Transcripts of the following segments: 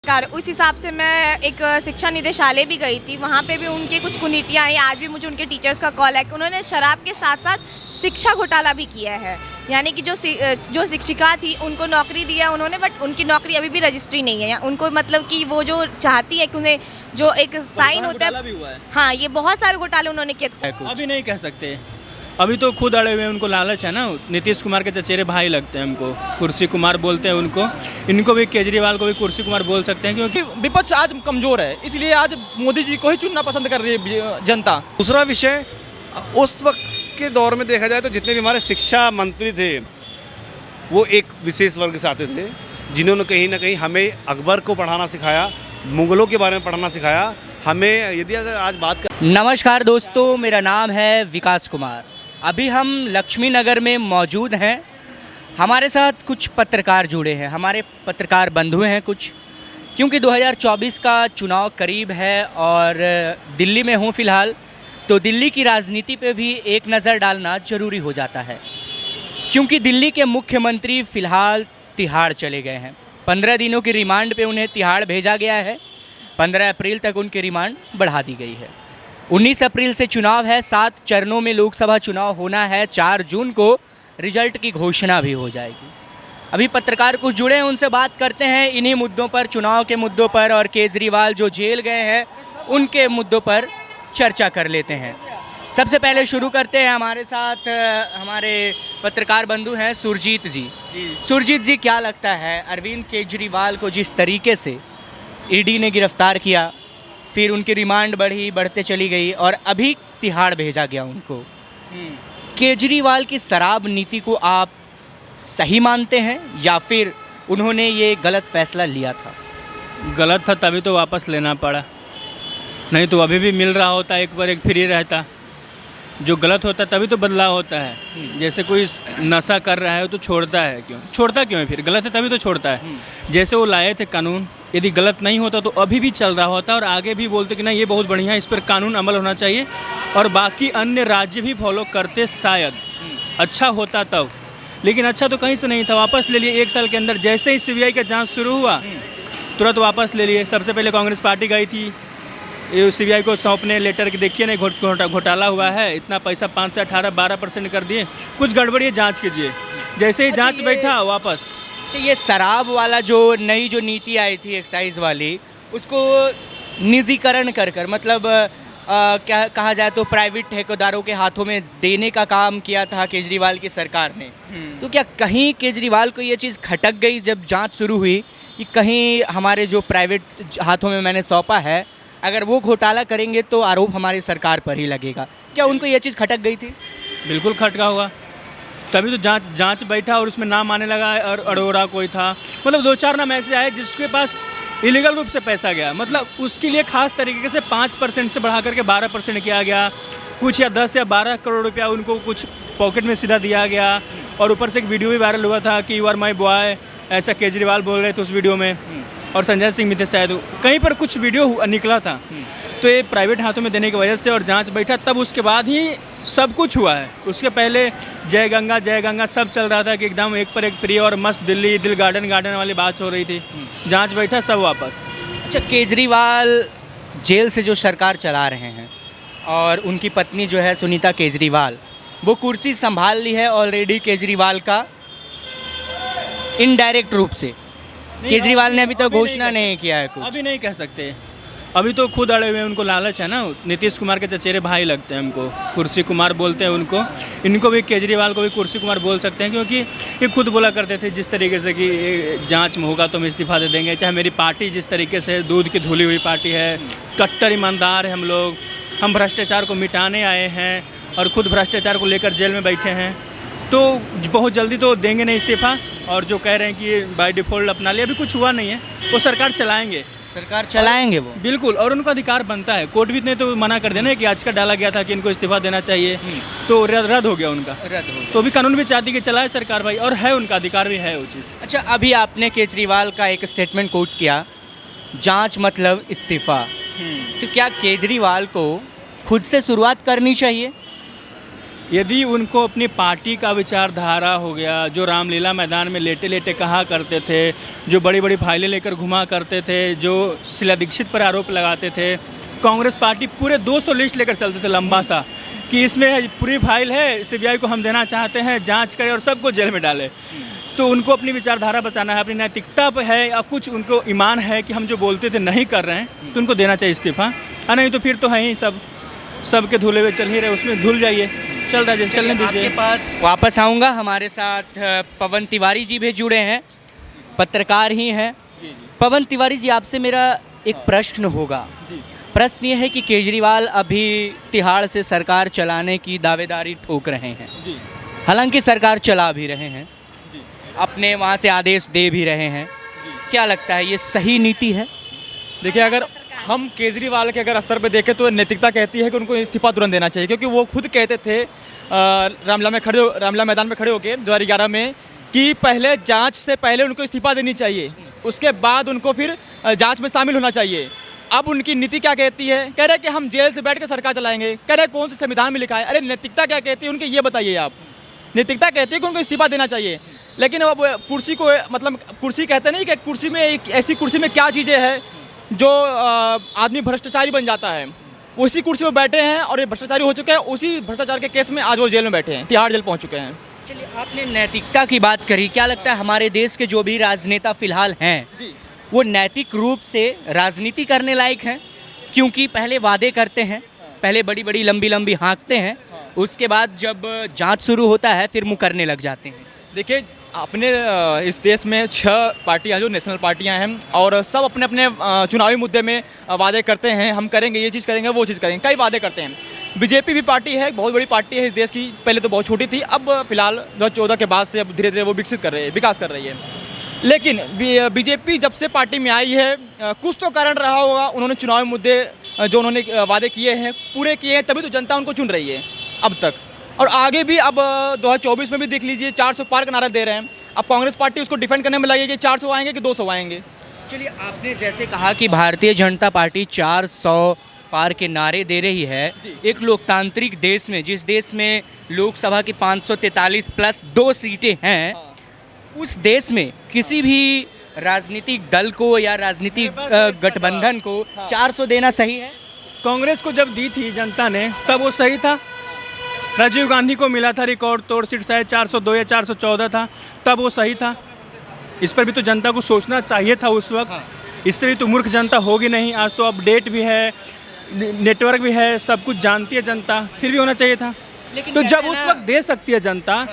उस हिसाब से मैं एक शिक्षा निदेशालय भी गई थी, वहाँ पे भी उनकी कुछ कुनीतियाँ आई। आज भी मुझे उनके टीचर्स का कॉल है कि उन्होंने शराब के साथ साथ शिक्षा घोटाला भी किया है। यानी कि जो शिक्षिका थी उनको नौकरी दिया उन्होंने, बट उनकी नौकरी अभी भी रजिस्ट्री नहीं है। उनको मतलब कि वो जो चाहती है कि उन्हें जो एक साइन होता है, हाँ, ये बहुत सारे घोटाले उन्होंने किए। अभी नहीं कह सकते, अभी तो खुद अड़े हुए, उनको लालच है ना। नीतीश कुमार के चचेरे भाई लगते हैं हमको, कुर्सी कुमार बोलते हैं उनको। इनको भी, केजरीवाल को भी कुर्सी कुमार बोल सकते हैं, क्योंकि विपक्ष आज कमजोर है, इसलिए आज मोदी जी को ही चुनना पसंद कर रही है जनता। दूसरा विषय, उस वक्त के दौर में देखा जाए तो जितने भी हमारे शिक्षा मंत्री थे वो एक विशेष वर्ग से आते थे, जिन्होंने कहीं ना कहीं हमें अकबर को पढ़ाना सिखाया, मुगलों के बारे में पढ़ाना सिखाया हमें। यदि अगर आज बात कर नमस्कार दोस्तों, मेरा नाम है विकास कुमार। अभी हम लक्ष्मी नगर में मौजूद हैं। हमारे साथ कुछ पत्रकार जुड़े हैं, हमारे पत्रकार बंधु हैं कुछ, क्योंकि 2024 का चुनाव करीब है और दिल्ली में हूँ फ़िलहाल, तो दिल्ली की राजनीति पे भी एक नज़र डालना ज़रूरी हो जाता है, क्योंकि दिल्ली के मुख्यमंत्री फ़िलहाल तिहाड़ चले गए हैं। 15 दिनों की रिमांड पे उन्हें तिहाड़ भेजा गया है। 15 अप्रैल तक उनकी रिमांड बढ़ा दी गई है। 19 अप्रैल से चुनाव है, 7 चरणों में लोकसभा चुनाव होना है। 4 जून को रिजल्ट की घोषणा भी हो जाएगी। अभी पत्रकार कुछ जुड़े हैं, उनसे बात करते हैं इन्हीं मुद्दों पर, चुनाव के मुद्दों पर और केजरीवाल जो जेल गए हैं उनके मुद्दों पर चर्चा कर लेते हैं। सबसे पहले शुरू करते हैं, हमारे साथ हमारे पत्रकार बंधु हैं सुरजीत जी। सुरजीत जी, क्या लगता है अरविंद केजरीवाल को जिस तरीके से ईडी ने गिरफ्तार किया, फिर उनकी रिमांड बढ़ते चली गई और अभी तिहाड़ भेजा गया उनको, केजरीवाल की शराब नीति को आप सही मानते हैं या फिर उन्होंने ये गलत फैसला लिया था? गलत था तभी तो वापस लेना पड़ा, नहीं तो अभी भी मिल रहा होता, एक पर एक फ्री रहता। जो गलत होता तभी तो बदलाव होता है। जैसे कोई नशा कर रहा है तो छोड़ता है, छोड़ता क्यों है? फिर गलत है तभी तो छोड़ता है। जैसे वो लाए थे कानून, यदि गलत नहीं होता तो अभी भी चल रहा होता और आगे भी बोलते कि नहीं ये बहुत बढ़िया है, इस पर कानून अमल होना चाहिए और बाकी अन्य राज्य भी फॉलो करते, शायद अच्छा होता तब। लेकिन अच्छा तो कहीं से नहीं था, वापस ले लिए 1 साल के अंदर। जैसे ही CBI का जाँच शुरू हुआ तुरंत वापस ले लिए। सबसे पहले कांग्रेस पार्टी गई थी ये CBI को सौंपने लेटर की, देखिए नहीं घोटाला हुआ है, इतना पैसा 5 से 18-12% कर दिए, कुछ गड़बड़ी है, जांच कीजिए। जैसे ही जांच बैठा वापस। ये शराब वाला जो नई जो नीति आई थी एक्साइज वाली, उसको निजीकरण कर मतलब क्या कहा जाए तो प्राइवेट ठेकेदारों के हाथों में देने का काम किया था केजरीवाल की सरकार ने। तो क्या कहीं केजरीवाल को ये चीज़ खटक गई जब जांच शुरू हुई कि कहीं हमारे जो प्राइवेट हाथों में मैंने सौंपा है, अगर वो घोटाला करेंगे तो आरोप हमारी सरकार पर ही लगेगा? क्या उनको ये चीज़ खटक गई थी? बिल्कुल खटका होगा, तभी तो जांच बैठा और उसमें नाम आने लगा और अरोड़ा कोई था, मतलब 2-4 नाम ऐसे आए जिसके पास इलीगल रूप से पैसा गया, मतलब उसके लिए खास तरीके से 5% से बढ़ा करके 12% किया गया, कुछ या 10 या 12 करोड़ रुपया उनको कुछ पॉकेट में सीधा दिया गया। और ऊपर से एक वीडियो भी वायरल हुआ था कि यू आर माई बॉय, ऐसा केजरीवाल बोल रहे थे उस वीडियो में, और संजय सिंह भी थे शायद, कहीं पर कुछ वीडियो निकला था। तो ये प्राइवेट हाथों में देने की वजह से और जांच बैठा तब उसके बाद ही सब कुछ हुआ है। उसके पहले जय गंगा सब चल रहा था कि एकदम एक पर एक प्रिय और मस्त दिल्ली दिल गार्डन वाली बात हो रही थी। जांच बैठा सब वापस। अच्छा, केजरीवाल जेल से जो सरकार चला रहे हैं और उनकी पत्नी जो है सुनीता केजरीवाल, वो कुर्सी संभाल ली है ऑलरेडी केजरीवाल का इनडायरेक्ट रूप से। केजरीवाल ने अभी तक घोषणा नहीं किया है कुछ। अभी नहीं कह सकते, अभी तो खुद अड़े हुए हैं, उनको लालच है ना। नीतीश कुमार के चचेरे भाई लगते हैं हमको, कुर्सी कुमार बोलते हैं उनको। इनको भी, केजरीवाल को भी कुर्सी कुमार बोल सकते हैं, क्योंकि ये खुद बोला करते थे जिस तरीके से कि जांच में होगा तो हम इस्तीफा दे देंगे। चाहे मेरी पार्टी जिस तरीके से दूध की धुली हुई पार्टी है, कट्टर ईमानदार है हम लोग, हम भ्रष्टाचार को मिटाने आए हैं और खुद भ्रष्टाचार को लेकर जेल में बैठे हैं, तो बहुत जल्दी तो देंगे नहीं इस्तीफा। और जो कह रहे हैं कि बाय डिफ़ॉल्ट अपना लिया, अभी कुछ हुआ नहीं है, वो सरकार चलाएंगे वो बिल्कुल, और उनका अधिकार बनता है। कोर्ट भी ने तो मना कर देना कि आज का डाला गया था कि इनको इस्तीफा देना चाहिए, तो रद्द हो गया उनका, तो अभी कानून भी चाहती कि चलाए सरकार भाई, और है उनका अधिकार भी है वो चीज़। अच्छा, अभी आपने केजरीवाल का एक स्टेटमेंट कोट किया, जांच मतलब इस्तीफा, तो क्या केजरीवाल को खुद से शुरुआत करनी चाहिए? यदि उनको अपनी पार्टी का विचारधारा हो गया, जो रामलीला मैदान में लेटे लेटे कहा करते थे, जो बड़ी बड़ी फाइलें लेकर घुमा करते थे, जो शीला दीक्षित पर आरोप लगाते थे, कांग्रेस पार्टी पूरे 200 लिस्ट लेकर चलते थे लंबा सा कि इसमें पूरी फाइल है, सीबीआई को हम देना चाहते हैं, जांच करें और सबको जेल में डालें। तो उनको अपनी विचारधारा बताना है, अपनी नैतिकता पर है या कुछ उनको ईमान है कि हम जो बोलते थे नहीं कर रहे हैं, तो उनको देना चाहिए इस्तीफा। नहीं तो फिर तो है ही सबके धुले हुए चल ही रहे, उसमें धुल जाइए, चल रहा है जैसे चलने दीजिए। आपके पास वापस आऊँगा। हमारे साथ पवन तिवारी जी भी जुड़े हैं, पत्रकार ही हैं। पवन तिवारी जी, आपसे मेरा एक प्रश्न होगा। प्रश्न ये है कि केजरीवाल अभी तिहाड़ से सरकार चलाने की दावेदारी ठोक रहे हैं, हालांकि सरकार चला भी रहे हैं, अपने वहाँ से आदेश दे भी रहे हैं। क्या लगता है ये सही नीति है? देखिए, अगर हम केजरीवाल के अगर स्तर पे देखें तो नैतिकता कहती है कि उनको इस्तीफा तुरंत देना चाहिए, क्योंकि वो खुद कहते थे रामलीला मैदान में खड़े होकर 2011 में कि पहले जांच से पहले उनको इस्तीफा देनी चाहिए, उसके बाद उनको फिर जांच में शामिल होना चाहिए। अब उनकी नीति क्या कहती है? कह रहे हैं कि हम जेल से बैठ कर सरकार चलाएंगे। कह रहे हैं कौन से संविधान में लिखा है? अरे नैतिकता क्या कहती है उनकी, ये बताइए आप। नैतिकता कहती है कि उनको इस्तीफा देना चाहिए, लेकिन अब कुर्सी को, मतलब कुर्सी कहते नहीं कि कुर्सी में एक ऐसी कुर्सी में क्या चीज़ें हैं जो आदमी भ्रष्टाचारी बन जाता है, उसी कुर्सी में बैठे हैं और ये भ्रष्टाचारी हो चुके हैं। उसी भ्रष्टाचार के केस में आज वो जेल में बैठे हैं, तिहाड़ जेल पहुंच चुके हैं। चलिए, आपने नैतिकता की बात करी। क्या लगता है हमारे देश के जो भी राजनेता फिलहाल हैं, वो नैतिक रूप से राजनीति करने लायक हैं? क्योंकि पहले वादे करते हैं, पहले बड़ी बड़ी लंबी लंबी हाँकते हैं, उसके बाद जब जांच शुरू होता है फिर मुकरने लग जाते हैं। देखिए, अपने इस देश में 6 पार्टियां जो नेशनल पार्टियां हैं, और सब अपने अपने चुनावी मुद्दे में वादे करते हैं, हम करेंगे, ये चीज़ करेंगे, वो चीज़ करेंगे, कई वादे करते हैं। बीजेपी भी पार्टी है, बहुत बड़ी पार्टी है इस देश की। पहले तो बहुत छोटी थी, अब फिलहाल 2014 के बाद से अब धीरे धीरे वो विकास कर रही है। लेकिन बीजेपी जब से पार्टी में आई है, कुछ तो कारण रहा होगा, उन्होंने चुनावी मुद्दे जो उन्होंने वादे किए हैं पूरे किए हैं, तभी तो जनता उनको चुन रही है अब तक, और आगे भी। अब 2024 में भी देख लीजिए, 400 पार का नारा दे रहे हैं। अब कांग्रेस पार्टी उसको डिफेंड करने में लगेगी, 400 आएंगे कि 200 आएंगे। चलिए, आपने जैसे कहा कि भारतीय जनता पार्टी 400 पार के नारे दे रही है, एक लोकतांत्रिक देश में, जिस देश में लोकसभा की 543 प्लस 2 सीटें हैं, उस देश में किसी भी राजनीतिक दल को या राजनीतिक गठबंधन को 400 देना सही है? कांग्रेस को जब दी थी जनता ने तब वो सही था। राजीव गांधी को मिला था रिकॉर्ड तोड़ सीट, शायद 402 या 414 था, तब वो सही था। इस पर भी तो जनता को सोचना चाहिए था उस वक्त। इससे भी तो मूर्ख जनता होगी नहीं। आज तो अपडेट भी है, नेटवर्क भी है, सब कुछ जानती है जनता, फिर भी होना चाहिए था। तो जब उस वक्त दे सकती है जनता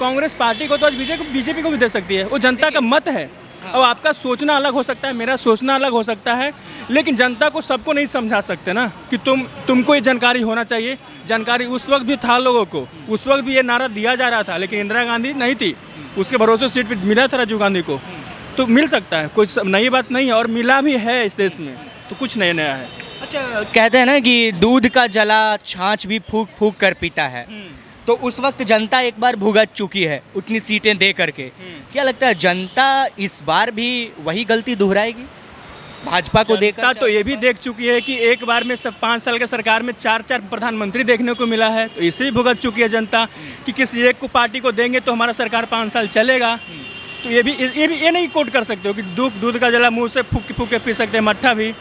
कांग्रेस पार्टी को, तो आज बीजेपी को भी दे सकती है। वो जनता का मत है। अब आपका सोचना अलग हो सकता है, मेरा सोचना अलग हो सकता है, लेकिन जनता को सबको नहीं समझा सकते ना कि तुमको ये जानकारी होना चाहिए। जानकारी उस वक्त भी था लोगों को, उस वक्त भी ये नारा दिया जा रहा था, लेकिन इंदिरा गांधी नहीं थी, उसके भरोसे सीट पे मिला था राजीव गांधी को। तो मिल सकता है, कोई नई बात नहीं है, और मिला भी है इस देश में, तो कुछ नया है। अच्छा, कहते हैं ना कि दूध का जला छाछ भी फूक फूक कर पीता है, तो उस वक्त जनता एक बार भुगत चुकी है उतनी सीटें दे करके। क्या लगता है जनता इस बार भी वही गलती दोहराएगी भाजपा को देकर? तो ये भी देख चुकी है कि एक बार में सब 5 साल के सरकार में 4 प्रधानमंत्री देखने को मिला है, तो इसे भी भुगत चुकी है जनता कि किसी एक को पार्टी को देंगे तो हमारा सरकार 5 साल चलेगा। तो ये नहीं कोट कर सकते हो कि दूध का जला मुँह से फूक के पी सकते हैं मट्ठा भी।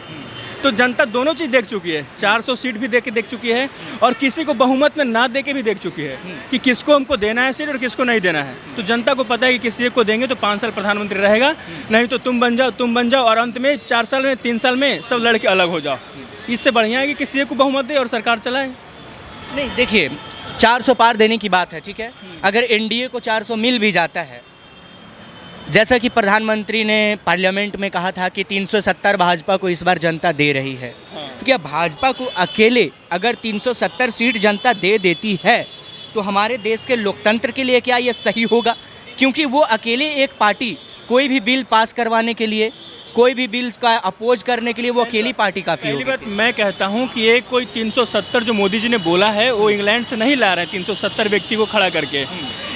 तो जनता दोनों चीज़ देख चुकी है, 400 सीट भी देख चुकी है, और किसी को बहुमत में ना दे के भी देख चुकी है कि किसको हमको देना है सीट और किसको नहीं देना है। तो जनता को पता है कि किसी एक को देंगे तो 5 साल प्रधानमंत्री रहेगा, नहीं तो तुम बन जाओ, और अंत में 4 साल में 3 साल में सब लड़के अलग हो जाओ। इससे बढ़िया है कि किसी एक को बहुमत दे और सरकार चलाए। नहीं, देखिए, 400 पार देने की बात है, ठीक है। अगर एनडीए को 400 मिल भी जाता है, जैसा कि प्रधानमंत्री ने पार्लियामेंट में कहा था कि 370 भाजपा को इस बार जनता दे रही है, तो क्या भाजपा को अकेले अगर 370 सीट जनता दे देती है तो हमारे देश के लोकतंत्र के लिए क्या ये सही होगा? क्योंकि वो अकेले एक पार्टी कोई भी बिल पास करवाने के लिए, कोई भी बिल्स का अपोज करने के लिए वो अकेली पार्टी काफ़ी होगी। बात मैं कहता हूँ कि ये कोई 370 जो मोदी जी ने बोला है वो इंग्लैंड से नहीं ला रहे हैं 370 व्यक्ति को खड़ा करके।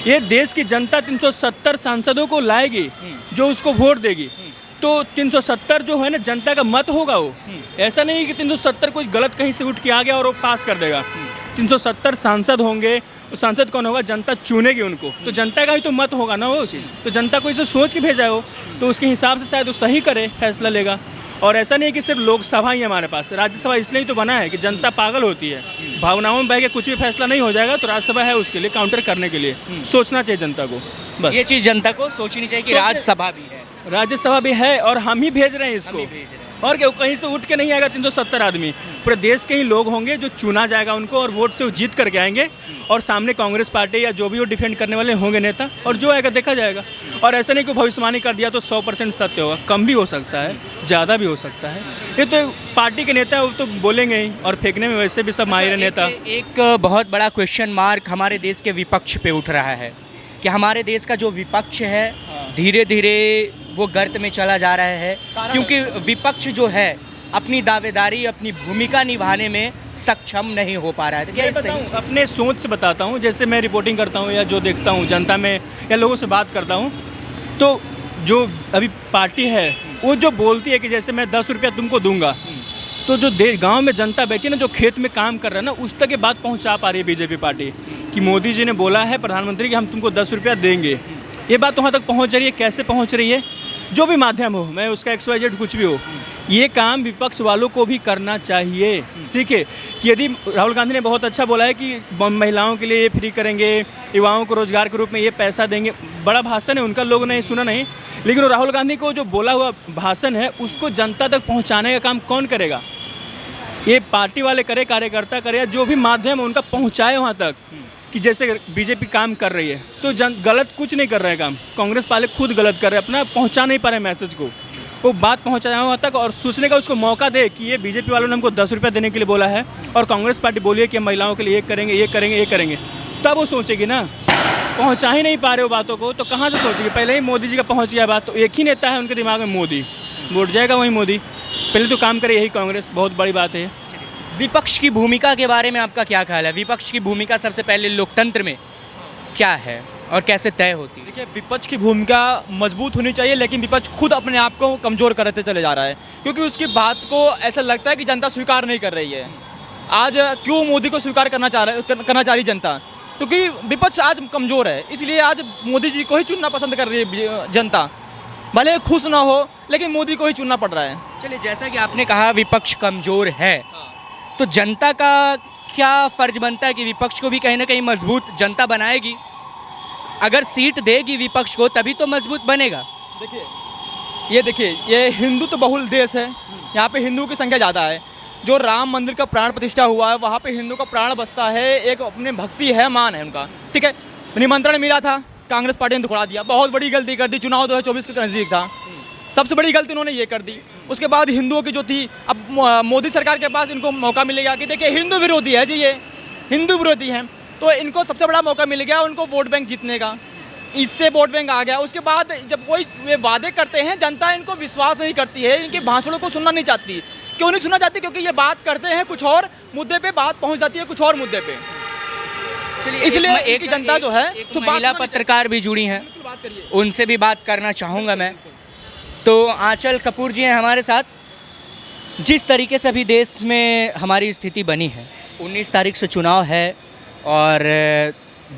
ये देश की जनता 370 सांसदों को लाएगी जो उसको वोट देगी। तो 370 जो है ना जनता का मत होगा वो, ऐसा नहीं कि 370 कुछ गलत कहीं से उठ के आ गया और वो पास कर देगा। 370 सांसद होंगे, तो सांसद कौन होगा? जनता चुनेगी उनको, तो जनता का ही तो मत होगा ना वो चीज़। तो जनता को इसे सोच के भेजा है वो, तो उसके हिसाब से शायद वो सही करे, फैसला लेगा। और ऐसा नहीं है कि सिर्फ लोकसभा ही हमारे पास, राज्यसभा इसलिए ही तो बना है कि जनता पागल होती है, भावनाओं में बह के कुछ भी फैसला नहीं हो जाएगा, तो राज्यसभा है उसके लिए, काउंटर करने के लिए। सोचना चाहिए जनता को, बस। ये चीज़ जनता को सोचनी चाहिए कि सोचने- राज्यसभा भी है, राज्यसभा भी है और हम ही भेज रहे हैं इसको, और क्या, कहीं से उठ के नहीं आएगा 370 आदमी, पूरे देश के ही लोग होंगे जो चुना जाएगा उनको, और वोट से वो जीत करके आएंगे, और सामने कांग्रेस पार्टी या जो भी वो डिफेंड करने वाले होंगे नेता, और जो आएगा देखा जाएगा। और ऐसा नहीं कि भविष्यवाणी कर दिया तो 100% सत्य होगा, कम भी हो सकता है, ज़्यादा भी हो सकता है। ये तो पार्टी के नेता वो तो बोलेंगे ही, और फेंकने में वैसे भी सब माहिर नेता। एक बहुत बड़ा क्वेश्चन मार्क हमारे देश के विपक्ष पे उठ रहा है कि हमारे देश का जो विपक्ष है धीरे धीरे वो गर्त में चला जा रहा है, क्योंकि विपक्ष जो है अपनी दावेदारी, अपनी भूमिका निभाने में सक्षम नहीं हो पा रहा है। तो क्या मैं इससे बताऊं, अपने सोच से बताता हूँ, जैसे मैं रिपोर्टिंग करता हूँ या जो देखता हूँ जनता में या लोगों से बात करता हूँ, तो जो अभी पार्टी है वो जो बोलती है कि जैसे मैं 10 रुपया तुमको दूंगा, तो जो गांव में जनता बैठी है ना, जो खेत में काम कर रहा है ना, उस तक ये बात पहुंचा पा रही है बीजेपी पार्टी कि मोदी जी ने बोला है प्रधानमंत्री कि हम तुमको 10 रुपया देंगे। ये बात वहाँ तक पहुँच रही है, कैसे पहुँच रही है? जो भी माध्यम हो, मैं उसका XYZ कुछ भी हो, ये काम विपक्ष वालों को भी करना चाहिए। सीखे कि यदि राहुल गांधी ने बहुत अच्छा बोला है कि महिलाओं के लिए ये फ्री करेंगे, युवाओं को रोजगार के रूप में ये पैसा देंगे, बड़ा भाषण है उनका, लोगों ने सुना नहीं, लेकिन राहुल गांधी को जो बोला हुआ भाषण है उसको जनता तक पहुंचाने का काम कौन करेगा? ये पार्टी वाले करे, कार्यकर्ता करे, या जो भी माध्यम है उनका पहुंचाए वहाँ तक कि जैसे बीजेपी काम कर रही है, तो गलत कुछ नहीं कर रहे हैं काम, कांग्रेस वाले खुद गलत कर रहे हैं, अपना पहुंचा नहीं पा रहे मैसेज को, वो बात पहुंचाया वहाँ तक, और सोचने का उसको मौका दे कि ये बीजेपी वालों ने हमको 10 रुपया देने के लिए बोला है, और कांग्रेस पार्टी बोली है कि हम महिलाओं के लिए ये करेंगे, ये करेंगे, ये करेंगे, तब वो सोचेगी ना। पहुंचा ही नहीं पा रहे हो बातों को, तो कहाँ से सोचेगी? पहले ही मोदी जी का पहुँच गया बात, तो एक ही नेता है उनके दिमाग में, मोदी, वोट जाएगा वही मोदी, पहले तो काम करे यही कांग्रेस, बहुत बड़ी बात है। विपक्ष की भूमिका के बारे में आपका क्या ख्याल है? विपक्ष की भूमिका सबसे पहले लोकतंत्र में क्या है और कैसे तय होती है? देखिए, विपक्ष की भूमिका मजबूत होनी चाहिए, लेकिन विपक्ष खुद अपने आप को कमज़ोर करते चले जा रहा है, क्योंकि उसकी बात को ऐसा लगता है कि जनता स्वीकार नहीं कर रही है। आज क्यों मोदी को स्वीकार करना चाह रही जनता? क्योंकि विपक्ष आज कमज़ोर है, इसलिए आज मोदी जी को ही चुनना पसंद कर रही है जनता, भले खुश ना हो, लेकिन मोदी को ही चुनना पड़ रहा है। चलिए, जैसा कि आपने कहा विपक्ष कमज़ोर है, तो जनता का क्या फ़र्ज बनता है कि विपक्ष को भी कहीं ना कहीं मजबूत जनता बनाएगी? अगर सीट देगी विपक्ष को तभी तो मजबूत बनेगा। देखिए, ये हिंदुत्व बहुल देश है, यहाँ पे हिंदुओं की संख्या ज़्यादा है। जो राम मंदिर का प्राण प्रतिष्ठा हुआ है, वहाँ पे हिंदू का प्राण बसता है, एक अपने भक्ति है, मान है उनका, ठीक है। निमंत्रण मिला था, कांग्रेस पार्टी ने दुखड़ा दिया, बहुत बड़ी गलती कर दी, चुनाव 2024 के नज़दीक था, सबसे बड़ी गलती उन्होंने ये कर दी। उसके बाद हिंदुओं की जो थी, अब मोदी सरकार के पास इनको मौका मिलेगा कि देखिए हिंदू विरोधी है जी, ये हिंदू विरोधी हैं, तो इनको सबसे बड़ा मौका मिल गया उनको वोट बैंक जीतने का, इससे वोट बैंक आ गया। उसके बाद जब कोई ये वादे करते हैं, जनता इनको विश्वास नहीं करती है, इनके भाषणों को सुनना नहीं चाहती। क्यों नहीं सुनना चाहती? क्योंकि ये बात करते हैं कुछ और मुद्दे पे, बात पहुंच जाती है कुछ और मुद्दे पे। इसलिए एक जनता जो है, एक महिला पत्रकार भी जुड़ी हैं, उनसे भी बात करना चाहूँगा मैं। तो आंचल कपूर जी हैं हमारे साथ। जिस तरीके से अभी देश में हमारी स्थिति बनी है, 19 तारीख से चुनाव है और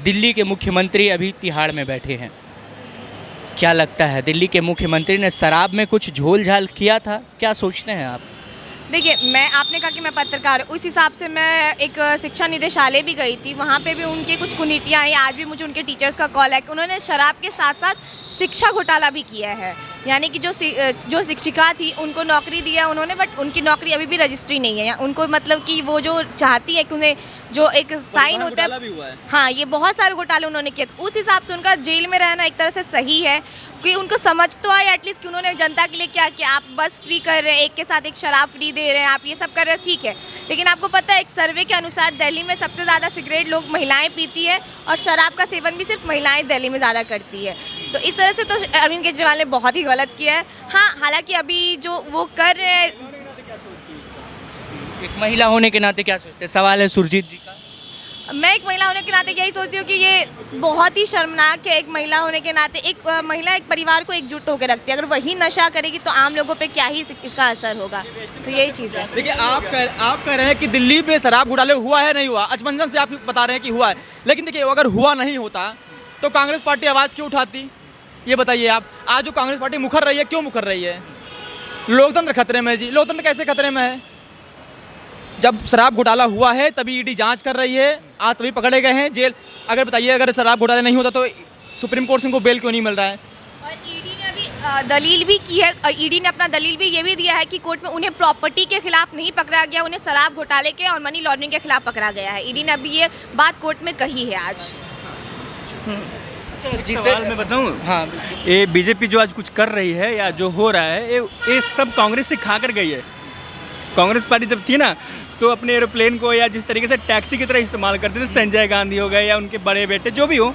दिल्ली के मुख्यमंत्री अभी तिहाड़ में बैठे हैं, क्या लगता है दिल्ली के मुख्यमंत्री ने शराब में कुछ झोल झाल किया था? क्या सोचते हैं आप? देखिए, मैं, आपने कहा कि मैं पत्रकार, उस हिसाब से मैं एक शिक्षा निदेशालय भी गई थी, वहाँ पे भी उनके कुछ कुनीतियाँ आई। आज भी मुझे उनके टीचर्स का कॉल है कि उन्होंने शराब के साथ साथ शिक्षा घोटाला भी किया है, यानी कि जो शिक्षिका थी उनको नौकरी दिया उन्होंने, बट उनकी नौकरी अभी भी रजिस्ट्री नहीं है, या उनको मतलब कि वो जो चाहती है कि उन्हें जो एक साइन होता है, हाँ, ये बहुत सारे घोटाले उन्होंने किए। उस हिसाब से उनका जेल में रहना एक तरह से सही है, कि उनको समझ तो आए एटलीस्ट कि उन्होंने जनता के लिए क्या किया। आप बस फ्री कर रहे हैं, एक के साथ एक शराब फ्री दे रहे हैं, आप ये सब कर रहे हैं, ठीक है, लेकिन आपको पता है एक सर्वे के अनुसार दिल्ली में सबसे ज़्यादा सिगरेट लोग महिलाएं पीती है, और शराब का सेवन भी सिर्फ महिलाएं दिल्ली में ज़्यादा करती है। तो इस तरह से तो अरविंद केजरीवाल ने बहुत ही गलत किया है। हाँ, हालांकि अभी जो वो कर रहे हैं, एक महिला होने के नाते क्या सोचते हैं? सवाल है सुरजीत जी का। मैं एक महिला होने के नाते यही सोचती हूँ कि ये बहुत ही शर्मनाक है। एक महिला होने के नाते एक महिला एक परिवार को एकजुट होकर रखती है, अगर वही नशा करेगी तो आम लोगों पे क्या ही इसका असर होगा। तो यही चीज़ है। देखिए आप कह रहे हैं कि दिल्ली में शराब घोटाले हुआ है नहीं हुआ, अचमंजन से आप बता रहे हैं कि हुआ है, लेकिन देखिए अगर हुआ नहीं होता तो कांग्रेस पार्टी आवाज़ क्यों उठाती, ये बताइए आप। आज जो कांग्रेस पार्टी मुखर रही है, क्यों मुखर रही है? लोकतंत्र खतरे में है जी। लोकतंत्र कैसे खतरे में है? जब शराब घोटाला हुआ है तभी ईडी जांच कर रही है, आज तभी पकड़े गए हैं जेल। अगर बताइए अगर शराब घोटाला नहीं होता तो सुप्रीम कोर्ट से इनको बेल क्यों नहीं मिल रहा है? और ईडी ने अभी दलील भी की है, और ईडी ने अपना दलील भी ये भी दिया है कि कोर्ट में उन्हें प्रॉपर्टी के खिलाफ नहीं पकड़ा गया, उन्हें शराब घोटाले के और मनी लॉन्ड्रिंग के खिलाफ पकड़ा गया है। ईडी ने अभी ये बात कोर्ट में कही है आज। जिस सवाल मैं बताऊं, हाँ ये बीजेपी जो आज कुछ कर रही है या जो हो रहा है, ये सब कांग्रेस से खा कर गई है। कांग्रेस पार्टी जब थी ना तो अपने एरोप्लेन को या जिस तरीके से टैक्सी की तरह इस्तेमाल करते थे, संजय गांधी हो गए या उनके बड़े बेटे जो भी हो,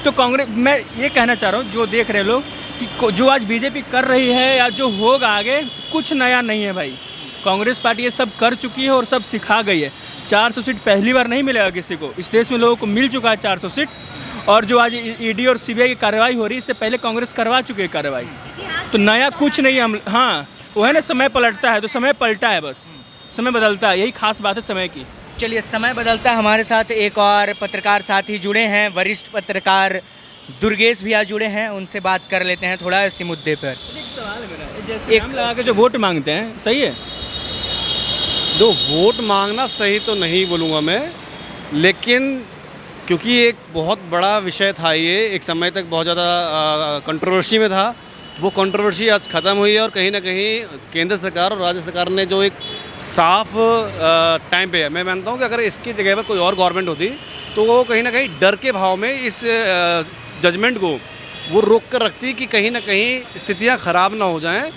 तो कांग्रेस, मैं ये कहना चाह रहा हूँ जो देख रहे लोग कि जो आज बीजेपी कर रही है या जो होगा आगे, कुछ नया नहीं है भाई। कांग्रेस पार्टी ये सब कर चुकी है और सब सिखा गई है। 400 सीट पहली बार नहीं मिलेगा किसी को, इस देश में लोगों को मिल चुका है 400 सीट। और जो आज ईडी और सीबीआई की कार्रवाई हो रही है, इससे पहले कांग्रेस करवा चुकी है कार्रवाई, तो नया कुछ नहीं है। हम हाँ वो है ना, समय पलटता है तो समय पलटा है, बस समय बदलता है, यही खास बात है समय की। चलिए, समय बदलता है। हमारे साथ एक और पत्रकार साथी जुड़े हैं, वरिष्ठ पत्रकार दुर्गेश भैया जुड़े हैं, उनसे बात कर लेते हैं थोड़ा इसी मुद्दे पर। एक सवाल है मेरा, जैसे हम लगा के जो वोट मांगते हैं, सही है? दो वोट मांगना सही तो नहीं बोलूँगा मैं, लेकिन क्योंकि एक बहुत बड़ा विषय था ये, एक समय तक बहुत ज़्यादा कंट्रोवर्सी में था, वो कंट्रोवर्सी आज ख़त्म हुई है। और कहीं ना कहीं केंद्र सरकार और राज्य सरकार ने जो एक साफ टाइम पे है, मैं मानता हूँ कि अगर इसकी जगह पर कोई और गवर्नमेंट होती तो वो कहीं ना कहीं डर के भाव में इस जजमेंट को वो रोक कर रखती कि कहीं ना कहीं स्थितियाँ ख़राब ना हो जाएं।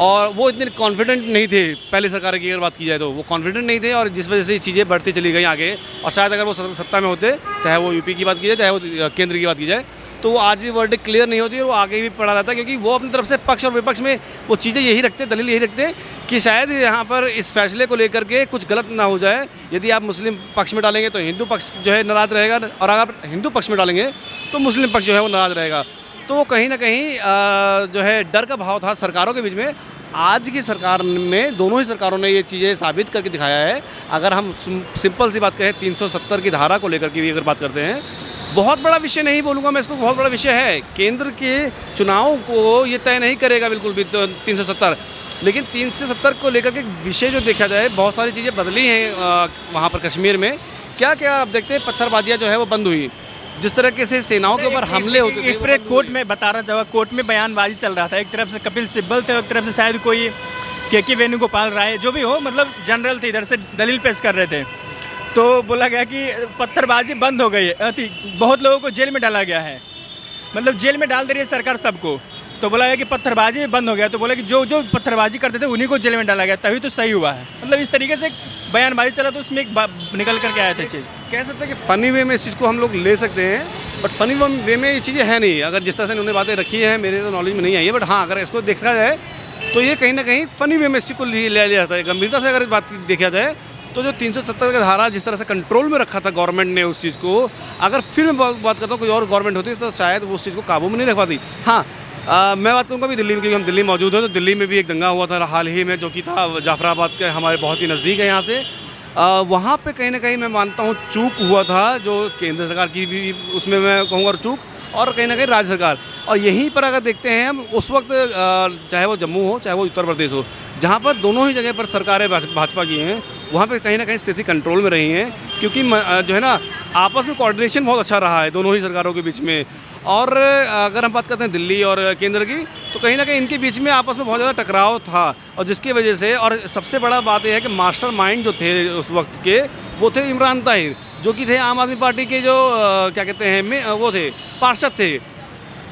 और वो इतने कॉन्फिडेंट नहीं थे, पहले सरकार की अगर बात की जाए तो वो कॉन्फिडेंट नहीं थे, और जिस वजह से ये चीज़ें बढ़ती चली गई आगे। और शायद अगर वो सत्ता में होते, चाहे वो यूपी की बात की जाए चाहे वो केंद्र की बात की जाए, तो वो आज भी वर्डिक्ट क्लियर नहीं होती और वो आगे भी पड़ा रहता, क्योंकि वो अपनी तरफ से पक्ष और विपक्ष में वो चीज़ें यही रखते, दलील यही रखते कि शायद यहाँ पर इस फैसले को लेकर के कुछ गलत ना हो जाए। यदि आप मुस्लिम पक्ष में डालेंगे तो हिंदू पक्ष जो है नाराज़ रहेगा, और अगर हिंदू पक्ष में डालेंगे तो मुस्लिम पक्ष जो है वो नाराज़ रहेगा। तो वो कहीं ना कहीं जो है डर का भाव था सरकारों के बीच में। आज की सरकार में, दोनों ही सरकारों ने ये चीज़ें साबित करके दिखाया है। अगर हम सिंपल सी बात कहें, 370 की धारा को लेकर के भी अगर बात करते हैं, बहुत बड़ा विषय नहीं बोलूँगा मैं इसको, बहुत बड़ा विषय है। केंद्र के चुनाव को ये तय नहीं करेगा बिल्कुल भी 370, लेकिन 370 को लेकर के विषय जो देखा जाए, बहुत सारी चीज़ें बदली हैं वहाँ पर कश्मीर में। क्या क्या आप देखते हैं, पत्थरबाजियाँ जो है वो बंद हुई, जिस तरह से सेनाओं के ऊपर हमले होते थे। इस पर कोर्ट में बता रहा था, कोर्ट में बयानबाजी चल रहा था। एक तरफ से कपिल सिब्बल थे, एक तरफ से शायद कोई के वेणुगोपाल राय, जो भी हो, मतलब जनरल थे, इधर से दलील पेश कर रहे थे। तो बोला गया कि पत्थरबाजी बंद हो गई है, बहुत लोगों को जेल में डाला गया है, मतलब जेल में डाल दे रही है सरकार सबको। तो बोला गया कि पत्थरबाजी बंद हो गया, तो बोला कि जो जो पत्थरबाजी करते थे उन्हीं को जेल में डाला गया, तभी तो सही हुआ है। मतलब इस तरीके से बयानबाजी चला, तो उसमें एक निकल करके आया था चीज़। कह सकते हैं कि फ़नी वे में इस चीज़ को हम लोग ले सकते हैं, बट फ़नी वे में ये चीज़ें हैं नहीं। अगर जिस तरह से उन्होंने बातें रखी हैं, मेरे तो नॉलेज में नहीं आई है, बट हाँ अगर इसको देखा जाए तो ये कहीं ना कहीं फ़नी वे में इस चीज़ को ले लिया जाता है। गंभीरता से अगर बात देखा जाए तो जो 370 का धारा जिस तरह से कंट्रोल में रखा था गवर्नमेंट ने उस चीज़ को, अगर फिर मैं बात करता हूँ कोई और गवर्नमेंट होती तो शायद वो उस चीज़ को काबू में नहीं रख पाती। हाँ मैं बात करूँगा भी दिल्ली में, क्योंकि हम दिल्ली में मौजूद हैं, तो दिल्ली में भी एक दंगा हुआ था हाल ही में, जो कि था जाफराबाद के हमारे बहुत ही नज़दीक है यहाँ से। वहाँ पे कहीं ना कहीं मैं मानता हूँ चूक हुआ था, जो केंद्र सरकार की भी उसमें मैं कहूँगा चूक, और कहीं ना कहीं राज्य सरकार। और यहीं पर अगर देखते हैं हम उस वक्त, चाहे वो जम्मू हो चाहे वो उत्तर प्रदेश हो, जहाँ पर दोनों ही जगह पर सरकारें भाजपा की हैं, वहाँ पे कहीं ना कहीं स्थिति कंट्रोल में रही है, क्योंकि जो है ना आपस में कोऑर्डिनेशन बहुत अच्छा रहा है दोनों ही सरकारों के बीच में। और अगर हम बात करते हैं दिल्ली और केंद्र की, तो कहीं ना कहीं इनके बीच में आपस में बहुत ज़्यादा टकराव था, और जिसकी वजह से, और सबसे बड़ा बात यह है कि मास्टरमाइंड जो थे उस वक्त के, वो थे इमरान ताहिर, जो कि थे आम आदमी पार्टी के जो क्या कहते हैं वो थे पार्षद थे।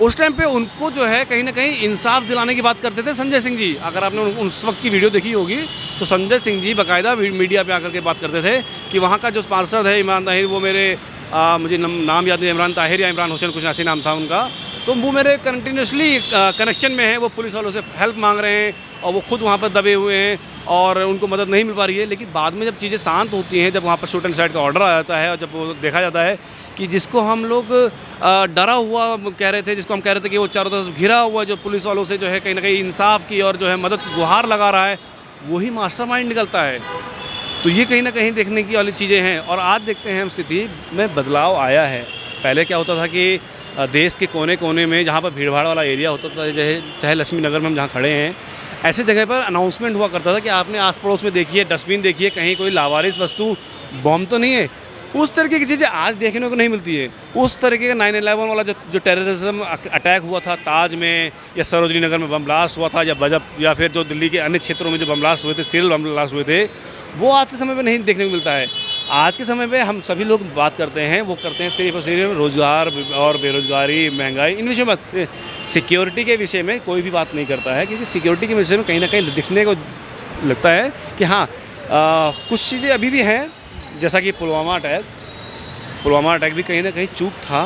उस टाइम पे उनको जो है कहीं ना कहीं इंसाफ दिलाने की बात करते थे संजय सिंह जी। अगर आपने उस वक्त की वीडियो देखी होगी तो संजय सिंह जी बाकायदा मीडिया पे आकर के बात करते थे कि वहाँ का जो पार्षद है इमरान ताहिर, वो मेरे मुझे नाम याद नहीं, इमरान ताहिर या इमरान हुसैन कुछ ऐसे नाम था उनका, तो वो मेरे कंटिन्यूसली कनेक्शन में है, वो पुलिस वालों से हेल्प मांग रहे हैं, और वो खुद वहाँ पर दबे हुए हैं और उनको मदद नहीं मिल पा रही है। लेकिन बाद में जब चीज़ें शांत होती हैं, जब वहाँ पर शूट एंड साइड का ऑर्डर आ जाता है और जब वो देखा जाता है कि जिसको हम लोग डरा हुआ कह रहे थे, जिसको हम कह रहे थे कि वो चारों तरफ घिरा हुआ, जो पुलिस वालों से जो है कहीं ना कहीं इंसाफ की और जो है मदद की गुहार लगा रहा है, वही मास्टरमाइंड निकलता है। तो ये कहीं ना कहीं देखने की वाली चीज़ें हैं। और आज देखते हैं हम स्थिति में बदलाव आया है। पहले क्या होता था कि देश के कोने कोने में जहाँ पर भीड़ भाड़ वाला एरिया होता था, चाहे लक्ष्मी नगर में हम जहाँ खड़े हैं, ऐसे जगह पर अनाउंसमेंट हुआ करता था कि आपने आस पड़ोस में देखिए, डस्टबिन देखिए, कहीं कोई लावारिस वस्तु, बॉम्ब तो नहीं है। उस तरीके की चीज़ें आज देखने को नहीं मिलती है। उस तरीके का 9/11 वाला जो टेररिज्म अटैक हुआ था ताज में, या सरोजनी नगर में बम ब्लास्ट हुआ था, या फिर जो दिल्ली के अन्य क्षेत्रों में जो बम ब्लास्ट हुए थे, सीरियल बम ब्लास्ट हुए थे, वो आज के समय में नहीं देखने को मिलता है। आज के समय पे हम सभी लोग बात करते हैं, वो करते हैं सिर्फ और सिर्फ रोज़गार और बेरोज़गारी, महंगाई, इन विषयों में। सिक्योरिटी के विषय में कोई भी बात नहीं करता है, क्योंकि सिक्योरिटी के विषय में कहीं ना कहीं दिखने को लगता है कि हाँ कुछ चीज़ें अभी भी हैं, जैसा कि पुलवामा अटैक भी कहीं ना कहीं चूक था।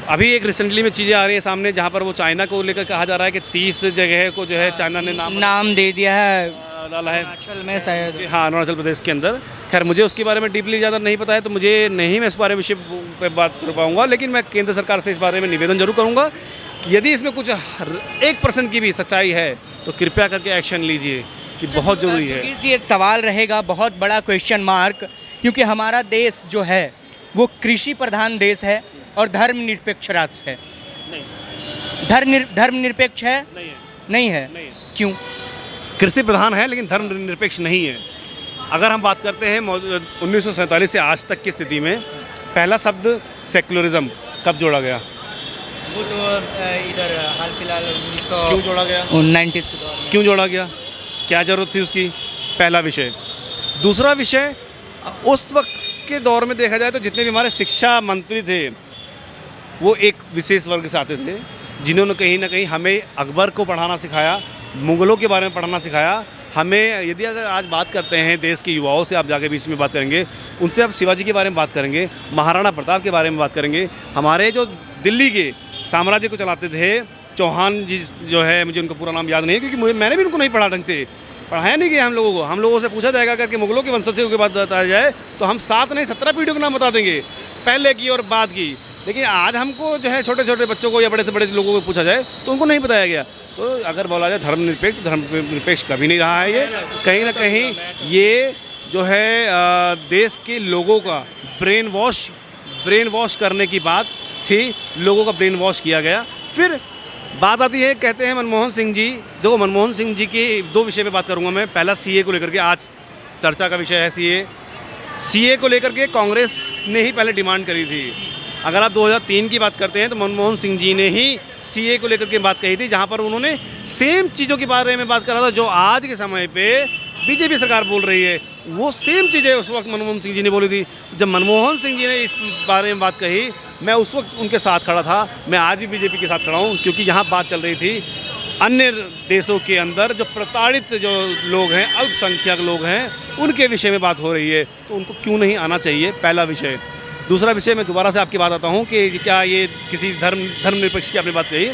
अभी एक रिसेंटली में चीज़ें आ रही हैं सामने, जहाँ पर वो चाइना को लेकर कहा जा रहा है कि 30 जगह को जो है चाइना ने नाम दे दिया है डाला है अरुणाचल में शायद। हाँ, अरुणाचल प्रदेश के अंदर। खैर मुझे उसके बारे में डीपली ज़्यादा नहीं पता है, तो मुझे नहीं मैं इस बारे में विषय पर बात कर पाऊँगा। लेकिन मैं केंद्र सरकार से इस बारे में निवेदन जरूर करूँगा कि यदि इसमें कुछ 1% की भी सच्चाई है तो कृपया करके एक्शन लीजिए, कि बहुत ज़रूरी है। जी एक सवाल रहेगा, बहुत बड़ा क्वेश्चन मार्क, क्योंकि हमारा देश जो है वो कृषि प्रधान देश है और धर्मनिरपेक्ष राष्ट्र है। धर्मनिरपेक्ष है? नहीं है। क्यों? कृषि प्रधान है लेकिन धर्मनिरपेक्ष नहीं है। अगर हम बात करते हैं 1947 से आज तक की स्थिति में, पहला शब्द सेक्युलरिज्म कब जोड़ा गया? वो तो इधर हाल फिलहाल 1900 क्यों जोड़ा गया? 90s के दौर में। क्यों जोड़ा गया? क्या ज़रूरत थी उसकी? पहला विषय। दूसरा विषय, उस वक्त के दौर में देखा जाए तो जितने भी हमारे शिक्षा मंत्री थे, वो एक विशेष वर्ग से आते थे, जिन्होंने कहीं ना कहीं हमें अकबर को पढ़ाना सिखाया, मुग़लों के बारे में पढ़ना सिखाया हमें। यदि अगर आज बात करते हैं देश के युवाओं से, आप जाके बीच में बात करेंगे, उनसे आप शिवाजी के बारे में बात करेंगे, महाराणा प्रताप के बारे में बात करेंगे, हमारे जो दिल्ली के साम्राज्य को चलाते थे चौहान जी, जो है मुझे उनका पूरा नाम याद नहीं है, क्योंकि मैंने भी उनको नहीं पढ़ा ढंग से, पढ़ाया नहीं गया हम लोगों से पूछा जाएगा करके मुग़लों के वंशजों के बाद बताया जाए तो हम 7 नहीं 17 पीढ़ियों के नाम बता देंगे, पहले की और बाद की। लेकिन आज हमको जो है छोटे छोटे बच्चों को या बड़े से बड़े लोगों को पूछा जाए तो उनको नहीं बताया गया। तो अगर बोला जाए धर्मनिरपेक्ष, तो धर्मनिरपेक्ष कभी नहीं रहा है ये। कहीं ना कहीं ये जो है देश के लोगों का ब्रेन वॉश करने की बात थी, लोगों का ब्रेन वॉश किया गया। फिर बात आती है, कहते हैं मनमोहन सिंह जी, देखो मनमोहन सिंह जी के 2 विषय पे बात करूंगा मैं। पहला सीए को लेकर के, आज चर्चा का विषय है सीए को लेकर के कांग्रेस ने ही पहले डिमांड करी थी। अगर आप 2003 की बात करते हैं तो मनमोहन सिंह जी ने ही सीए को लेकर के बात कही थी, जहां पर उन्होंने सेम चीज़ों के बारे में बात करा था जो आज के समय पे बीजेपी सरकार बोल रही है। वो सेम चीज़ें उस वक्त मनमोहन सिंह जी ने बोली थी। तो जब मनमोहन सिंह जी ने इस बारे में बात कही, मैं उस वक्त उनके साथ खड़ा था। मैं आज भी बीजेपी के साथ खड़ा हूँ, क्योंकि यहाँ बात चल रही थी अन्य देशों के अंदर जो प्रताड़ित जो लोग हैं, अल्पसंख्यक लोग हैं, उनके विषय में बात हो रही है, तो उनको क्यों नहीं आना चाहिए, पहला विषय। दूसरा विषय, मैं दोबारा से आपकी बात आता हूँ कि क्या ये किसी धर्मनिरपेक्ष की आपने बात कही,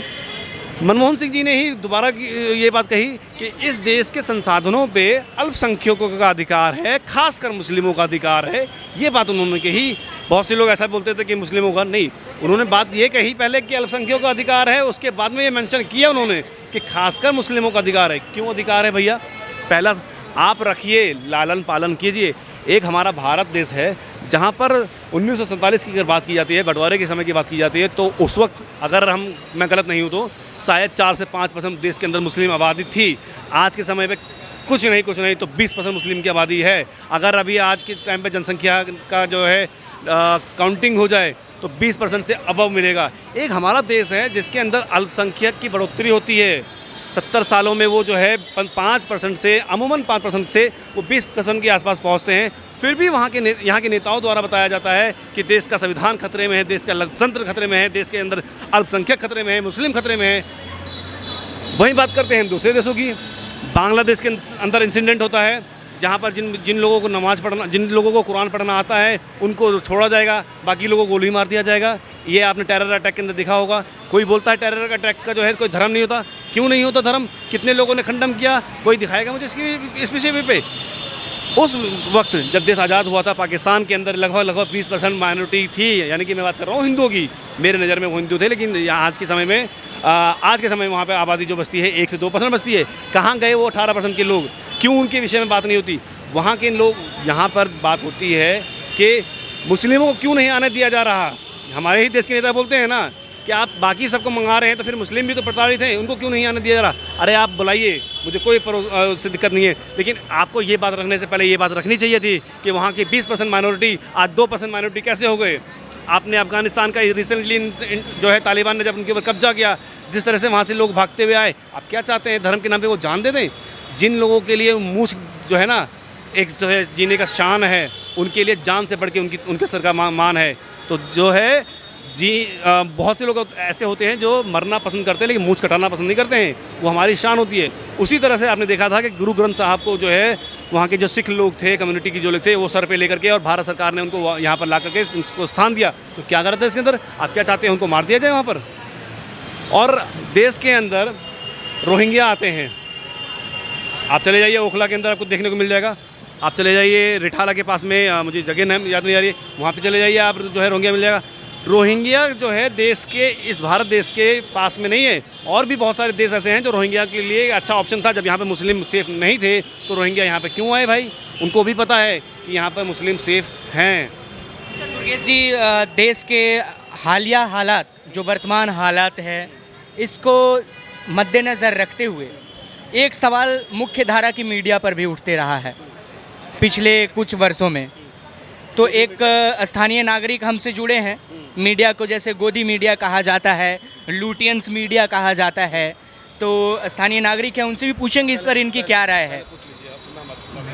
मनमोहन सिंह जी ने ही दोबारा ये बात कही कि इस देश के संसाधनों पे अल्पसंख्यकों का अधिकार है, खासकर मुस्लिमों का अधिकार है। ये बात उन्होंने कही। बहुत से लोग ऐसा बोलते थे कि मुस्लिमों का नहीं, उन्होंने बात ये कही पहले कि अल्पसंख्यकों का अधिकार है, उसके बाद में ये मेंशन किया उन्होंने कि खासकर मुस्लिमों का अधिकार है। क्यों अधिकार है भैया? पहला आप रखिए, लालन पालन कीजिए। एक हमारा भारत देश है जहाँ पर 1947 की अगर बात की जाती है, बंटवारे के समय की बात की जाती है, तो उस वक्त अगर मैं गलत नहीं हूँ तो शायद 4 से 5% देश के अंदर मुस्लिम आबादी थी। आज के समय पे कुछ नहीं तो 20% मुस्लिम की आबादी है। अगर अभी आज के टाइम पे जनसंख्या का जो है काउंटिंग हो जाए तो 20% से अबव मिलेगा। एक हमारा देश है जिसके अंदर अल्पसंख्यक की बढ़ोतरी होती है। 70 सालों में वो जो है 5% से, अमूमन 5% से वो 20% के आसपास पहुंचते हैं। फिर भी यहाँ के नेताओं द्वारा बताया जाता है कि देश का संविधान खतरे में है, देश का लोकतंत्र खतरे में है, देश के अंदर अल्पसंख्यक खतरे में है, मुस्लिम खतरे में है। वहीं बात करते हैं दूसरे देशों की। बांग्लादेश के अंदर इंसिडेंट होता है जहाँ पर जिन लोगों को नमाज़ पढ़ना, जिन लोगों को कुरान पढ़ना आता है उनको छोड़ा जाएगा, बाकी लोगों को गोली मार दिया जाएगा। ये आपने टेरर अटैक के अंदर देखा होगा। कोई बोलता है टेरर अटैक का जो है कोई धर्म नहीं होता, क्यों नहीं होता धर्म? कितने लोगों ने खंडन किया? कोई दिखाएगा मुझे इस विषय पे? उस वक्त जब देश आज़ाद हुआ था, पाकिस्तान के अंदर लगभग 20% माइनॉरिटी थी, यानी कि मैं बात कर रहा हूँ हिंदुओं की। मेरे नज़र में वो हिंदू थे, लेकिन आज के समय में वहाँ पे आबादी जो बसती है 1 से 2% बसती है। कहाँ गए वो 18% के लोग? क्यों उनके विषय में बात नहीं होती? वहाँ के लोग, यहाँ पर बात होती है कि मुस्लिमों को क्यों नहीं आने दिया जा रहा। हमारे ही देश के नेता बोलते हैं ना कि आप बाकी सबको मंगा रहे हैं, तो फिर मुस्लिम भी तो प्रताड़ित हैं, उनको क्यों नहीं आने दिया जा रहा? अरे आप बुलाइए, मुझे कोई उससे दिक्कत नहीं है, लेकिन आपको ये बात रखने से पहले ये बात रखनी चाहिए थी कि वहाँ की 20% माइनॉरिटी आज 2% माइनॉरिटी कैसे हो गए। आपने अफगानिस्तान का रिसेंटली जो है तालिबान ने जब उनके ऊपर कब्जा किया, जिस तरह से वहाँ से लोग भागते हुए आए, आप क्या चाहते हैं? धर्म के नाम पे वो जान दे दें? जिन लोगों के लिए मूछ जो है ना एक जो है जीने का शान है, उनके लिए जान से बढ़ के उनके सर का मान है। तो जो है बहुत से लोग ऐसे होते हैं जो मरना पसंद करते हैं लेकिन मूछ कटाना पसंद नहीं करते हैं, वो हमारी शान होती है। उसी तरह से आपने देखा था कि गुरु ग्रंथ साहब को जो है वहाँ के जो सिख लोग थे, कम्युनिटी की जो लोग थे, वो सर पे लेकर के और भारत सरकार ने उनको यहाँ पर ला करके उसको स्थान दिया। तो क्या गलत है इसके अंदर? आप क्या चाहते हैं उनको मार दिया जाए वहाँ पर? और देश के अंदर रोहिंग्या आते हैं, आप चले जाइए ओखला के अंदर आपको देखने को मिल जाएगा। आप चले जाइए रिठाला के पास में, मुझे जगह नाम याद नहीं आ रही है, वहाँ पे चले जाइए, आप जो है रोहिंग्या मिल जाएगा। रोहिंग्या जो है देश के, इस भारत देश के पास में नहीं है, और भी बहुत सारे देश ऐसे हैं जो रोहिंग्या के लिए अच्छा ऑप्शन था। जब यहाँ पे मुस्लिम सेफ नहीं थे तो रोहिंग्या यहाँ पे क्यों आए भाई? उनको भी पता है कि यहाँ पर मुस्लिम सेफ हैं। अच्छा दुर्गेश जी, देश के हालिया हालात, जो वर्तमान हालात है, इसको मद्देनज़र रखते हुए एक सवाल मुख्य धारा की मीडिया पर भी उठते रहा है पिछले कुछ वर्षों में। तो एक स्थानीय नागरिक हमसे जुड़े हैं, मीडिया को जैसे गोदी मीडिया कहा जाता है, लूटियंस मीडिया कहा जाता है, तो स्थानीय नागरिक हैं, उनसे भी पूछेंगे इस पर इनकी क्या राय है।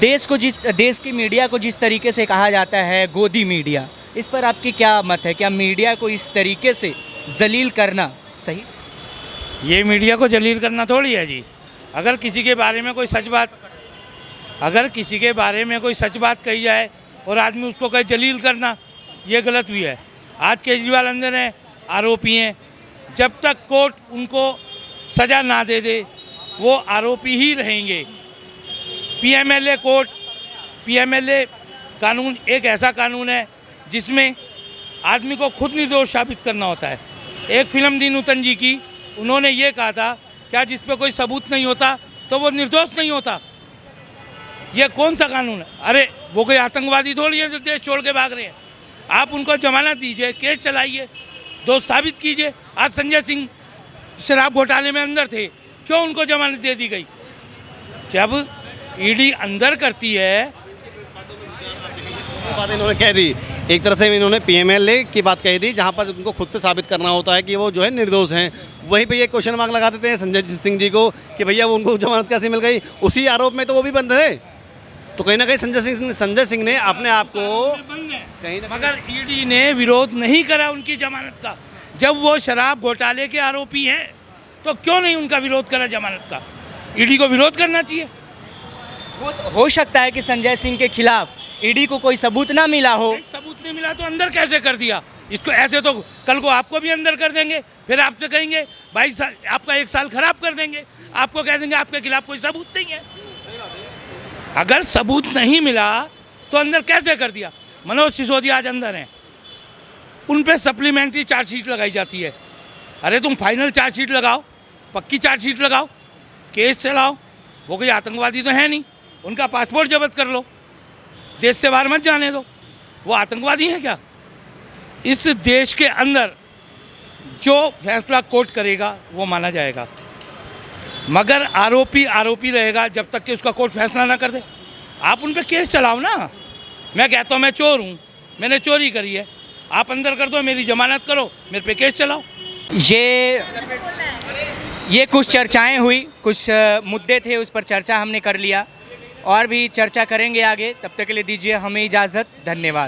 देश की मीडिया को जिस तरीके से कहा जाता है गोदी मीडिया, इस पर आपकी क्या मत है? क्या मीडिया को इस तरीके से जलील करना सही? ये मीडिया को जलील करना थोड़ी है जी। अगर किसी के बारे में कोई सच बात कही जाए और आदमी उसको कहे जलील करना, ये गलत भी है। आज केजरीवाल अंदर हैं, आरोपी हैं, जब तक कोर्ट उनको सज़ा ना दे दे वो आरोपी ही रहेंगे। पीएमएलए कानून एक ऐसा कानून है जिसमें आदमी को खुद निर्दोष साबित करना होता है। एक फिल्म थी नूतन जी की, उन्होंने ये कहा था क्या जिस पे कोई सबूत नहीं होता तो वो निर्दोष नहीं होता। ये कौन सा कानून है? अरे वो कोई आतंकवादी थोड़ी है जो देश छोड़ के भाग रहे हैं। आप उनको जमानत दीजिए, केस चलाइए, दोष साबित कीजिए। आज संजय सिंह शराब घोटाले में अंदर थे, क्यों उनको जमानत दे दी गई? जब ईडी अंदर करती है, बात इन्होंने कह दी, एक तरह से इन्होंने पीएमएलए की बात कही थी, जहां पर उनको खुद से साबित करना होता है कि वो जो है निर्दोष हैं। वहीं पे ये क्वेश्चन मार्क लगा देते हैं संजय सिंह जी को कि भैया वो उनको जमानत कैसे मिल गई? उसी आरोप में तो वो भी बंद है। तो कहीं ना कहीं संजय सिंह ने अपने आप को कहीं मगर ईडी ने विरोध नहीं करा उनकी जमानत का। जब वो शराब घोटाले के आरोपी हैं तो क्यों नहीं उनका विरोध करा जमानत का? ईडी को विरोध करना चाहिए। हो सकता है कि संजय सिंह के खिलाफ ईडी को कोई सबूत ना मिला हो। सबूत नहीं मिला तो अंदर कैसे कर दिया? इसको ऐसे तो कल को आपको भी अंदर कर देंगे, फिर आपसे कहेंगे भाई आपका 1 साल खराब कर देंगे, आपको कह देंगे आपके खिलाफ कोई सबूत नहीं है। अगर सबूत नहीं मिला तो अंदर कैसे कर दिया? मनोज सिसोदिया आज अंदर हैं, उन पे सप्लीमेंट्री चार्जशीट लगाई जाती है। अरे तुम फाइनल चार्जशीट लगाओ, पक्की चार्जशीट लगाओ, केस चलाओ। वो कोई आतंकवादी तो है नहीं, उनका पासपोर्ट जब्त कर लो, देश से बाहर मत जाने दो। वो आतंकवादी हैं क्या? इस देश के अंदर जो फैसला कोर्ट करेगा वो माना जाएगा, मगर आरोपी आरोपी रहेगा जब तक कि उसका कोर्ट फैसला ना कर दे। आप उन पे केस चलाओ ना। मैं कहता हूँ मैं चोर हूँ, मैंने चोरी करी है, आप अंदर कर दो, मेरी जमानत करो, मेरे पे केस चलाओ। ये कुछ चर्चाएं हुई, कुछ मुद्दे थे, उस पर चर्चा हमने कर लिया, और भी चर्चा करेंगे आगे। तब तक के लिए दीजिए हमें इजाज़त। धन्यवाद।